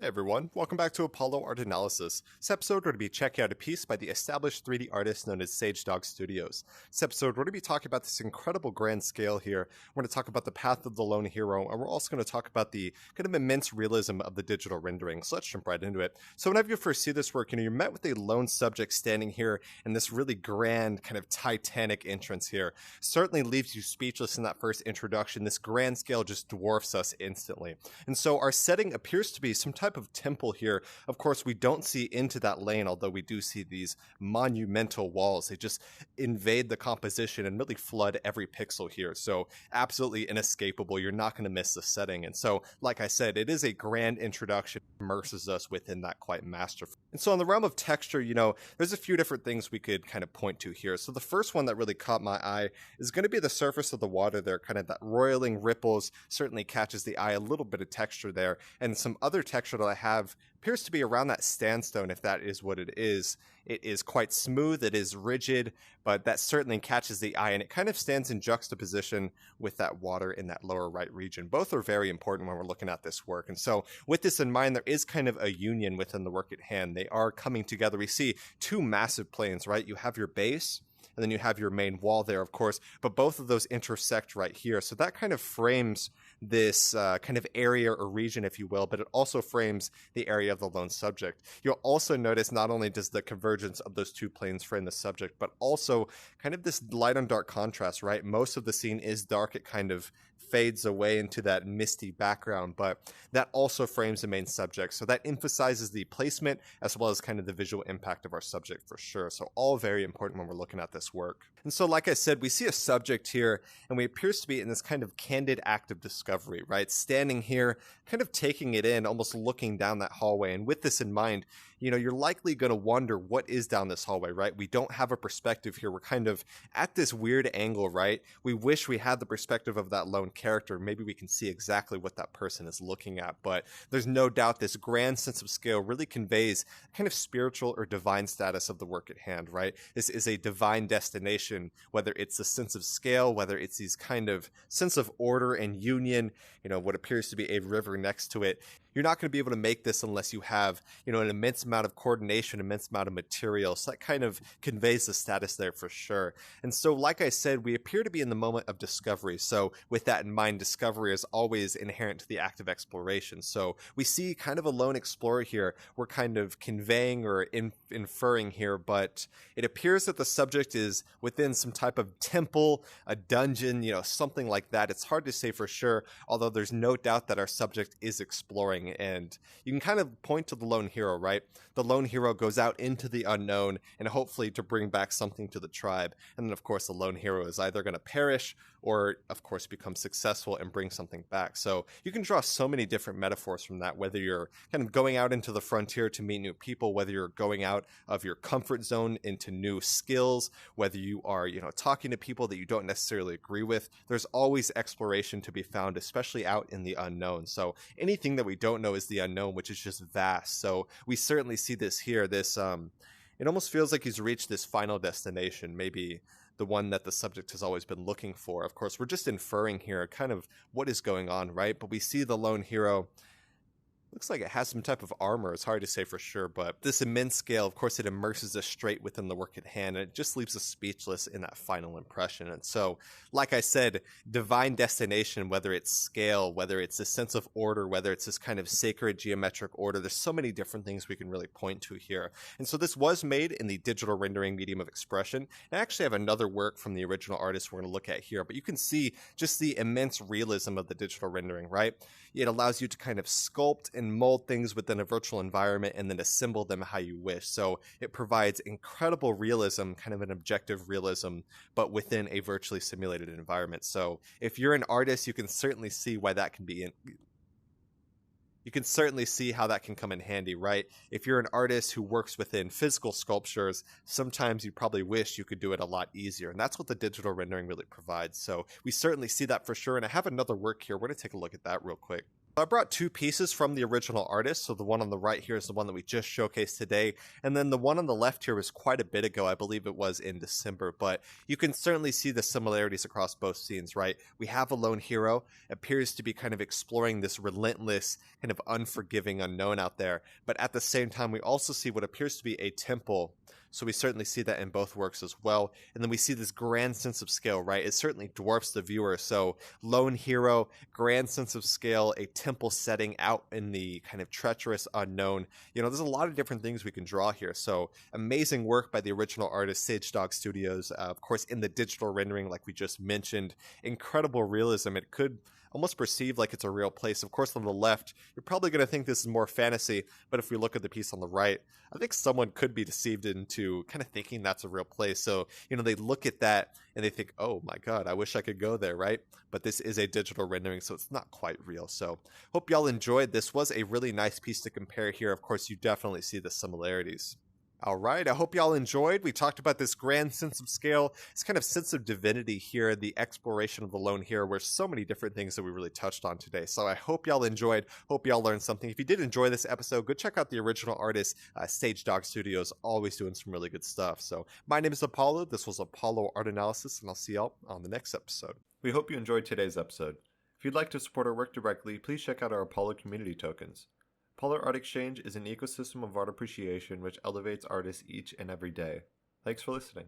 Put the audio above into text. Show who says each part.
Speaker 1: Everyone, welcome back to Apollo Art Analysis. This episode we're going to be checking out a piece by the established 3D artist known as SageDog Studios. This episode we're going to be talking about this incredible grand scale here. We're going to talk about the path of the lone hero, and we're also going to talk about the kind of immense realism of the digital rendering. So let's jump right into it. So whenever you first see this work, you're met with a lone subject standing here in this really grand kind of titanic entrance here. Certainly leaves you speechless in that first introduction. This grand scale just dwarfs us instantly. And so our setting appears to be some type of temple here. Of course, we don't see into that lane, although we do see these monumental walls. They just invade the composition and really flood every pixel here. So absolutely inescapable. You're not going to miss the setting. And so, like I said, it is a grand introduction, immerses us within that quite masterful. And so in the realm of texture, there's a few different things we could kind of point to here. So the first one that really caught my eye is going to be the surface of the water there, kind of that roiling ripples certainly catches the eye, a little bit of texture there. And some other texture that I have appears to be around that sandstone, if that is what it is. It is quite smooth, it is rigid, but that certainly catches the eye, and it kind of stands in juxtaposition with that water in that lower right region. Both are very important when we're looking at this work. And so with this in mind, there is kind of a union within the work at hand. They are coming together. We see two massive planes, right? You have your base, and then you have your main wall there, of course, but both of those intersect right here. So that kind of frames this kind of area or region, if you will, but it also frames the area of the lone subject. You'll also notice not only does the convergence of those two planes frame the subject, but also kind of this light on dark contrast, right? Most of the scene is dark. It kind of fades away into that misty background, but that also frames the main subject. So that emphasizes the placement as well as kind of the visual impact of our subject for sure. So all very important when we're looking at this work. And so like I said, we see a subject here and we appears to be in this kind of candid act of discovery, right? Standing here, kind of taking it in, almost looking down that hallway. And with this in mind, you're likely going to wonder what is down this hallway, right? We don't have a perspective here. We're kind of at this weird angle, right? We wish we had the perspective of that lone character. Maybe we can see exactly what that person is looking at, but there's no doubt this grand sense of scale really conveys kind of spiritual or divine status of the work at hand, right? This is a divine destination, whether it's a sense of scale, whether it's these kind of sense of order and union, what appears to be a river next to it. You're not going to be able to make this unless you have, an immense amount of coordination, immense amount of material. So that kind of conveys the status there for sure. And so, like I said, we appear to be in the moment of discovery. So with that in mind, discovery is always inherent to the act of exploration. So we see kind of a lone explorer here. We're kind of conveying or inferring here, but it appears that the subject is within some type of temple, a dungeon, something like that. It's hard to say for sure, although there's no doubt that our subject is exploring. And you can kind of point to the lone hero, right? The lone hero goes out into the unknown and hopefully to bring back something to the tribe. And then, of course, the lone hero is either going to perish or, of course, become successful and bring something back. So you can draw so many different metaphors from that, whether you're kind of going out into the frontier to meet new people, whether you're going out of your comfort zone into new skills, whether you are, talking to people that you don't necessarily agree with. There's always exploration to be found, especially out in the unknown. So anything that we don't know is the unknown, which is just vast. So we certainly see this here. It almost feels like he's reached this final destination, maybe the one that the subject has always been looking for. Of course, we're just inferring here kind of what is going on, right? But we see the lone hero. Looks like it has some type of armor. It's hard to say for sure, but this immense scale, of course, it immerses us straight within the work at hand, and it just leaves us speechless in that final impression. And so, like I said, divine destination, whether it's scale, whether it's a sense of order, whether it's this kind of sacred geometric order, there's so many different things we can really point to here. And so this was made in the digital rendering medium of expression. And I actually have another work from the original artist we're going to look at here, but you can see just the immense realism of the digital rendering, right? It allows you to kind of sculpt and mold things within a virtual environment and then assemble them how you wish. So it provides incredible realism, kind of an objective realism, but within a virtually simulated environment. So if you're an artist, you can certainly see why that can be you can certainly see how that can come in handy, right? If you're an artist who works within physical sculptures, sometimes you probably wish you could do it a lot easier. And that's what the digital rendering really provides. So we certainly see that for sure. And I have another work here. We're going to take a look at that real quick. I brought two pieces from the original artist. So the one on the right here is the one that we just showcased today. And then the one on the left here was quite a bit ago. I believe it was in December. But you can certainly see the similarities across both scenes, right? We have a lone hero, appears to be kind of exploring this relentless, kind of unforgiving unknown out there. But at the same time, we also see what appears to be a temple. So we certainly see that in both works as well. And then we see this grand sense of scale, right? It certainly dwarfs the viewer. So lone hero, grand sense of scale, a temple setting out in the kind of treacherous unknown. There's a lot of different things we can draw here. So amazing work by the original artist, SageDog Studios. Of course, in the digital rendering, like we just mentioned, incredible realism. It could almost perceive like it's a real place. Of course, on the left, you're probably going to think this is more fantasy, but if we look at the piece on the right, I think someone could be deceived into kind of thinking that's a real place. So, they look at that and they think, oh my God, I wish I could go there, right? But this is a digital rendering, so it's not quite real. So hope y'all enjoyed. This was a really nice piece to compare here. Of course, you definitely see the similarities. All right, I hope y'all enjoyed. We talked about this grand sense of scale, this kind of sense of divinity here, the exploration of the lone hero, where so many different things that we really touched on today. So I hope y'all enjoyed, hope y'all learned something. If you did enjoy this episode, go check out the original artist, SageDog Studios, always doing some really good stuff. So my name is Apollo. This was Apollo Art Analysis, and I'll see y'all on the next episode.
Speaker 2: We hope you enjoyed today's episode. If you'd like to support our work directly, please check out our Apollo community tokens. Apollo Art Exchange is an ecosystem of art appreciation which elevates artists each and every day. Thanks for listening.